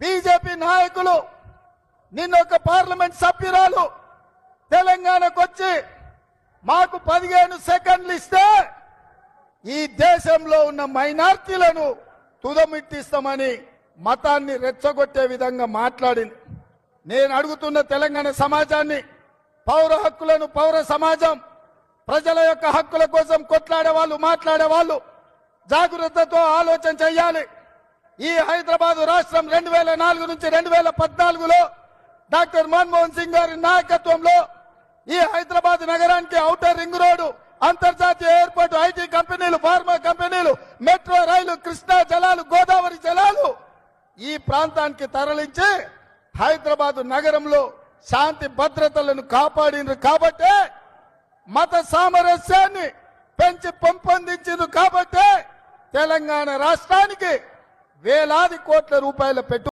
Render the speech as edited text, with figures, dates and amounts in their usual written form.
BJP నాయకులు నిన్న ఒక పార్లమెంట్ సభ్యురాలు తెలంగాణకు వచ్చి మాకు 15 సెకండ్లు ఇస్తే ఈ దేశంలో ఉన్న మైనార్టీలను తుదమిట్టిస్తామని మతాన్ని రెచ్చగొట్టే విధంగా మాట్లాడింది. నేను అడుగుతున్న తెలంగాణ సమాజాన్ని, పౌర హక్కులను, పౌర సమాజం, ప్రజల యొక్క హక్కుల కోసం కొట్లాడే వాళ్ళు, మాట్లాడే వాళ్ళు జాగృతతో ఆలోచన చేయాలి. ఈ హైదరాబాద్ రాష్ట్రం 2004 నుంచి 2014లో డాక్టర్ మన్మోహన్ సింగ్ గారి నాయకత్వంలో ఈ హైదరాబాద్ నగరానికి ఔటర్ రింగ్ రోడ్డు, అంతర్జాతీయ ఎయిర్పోర్ట్, ఐటీ కంపెనీలు, ఫార్మా కంపెనీలు, మెట్రో రైలు, కృష్ణా జలాలు, గోదావరి జలాలు ఈ ప్రాంతానికి తరలించి హైదరాబాద్ నగరంలో శాంతి భద్రతలను కాపాడినారు. కాబట్టే మత సామరస్యాన్ని పెంచి పెంపొందించారు. కాబట్టే తెలంగాణ రాష్ట్రానికి వేలాది కోట్ల రూపాయల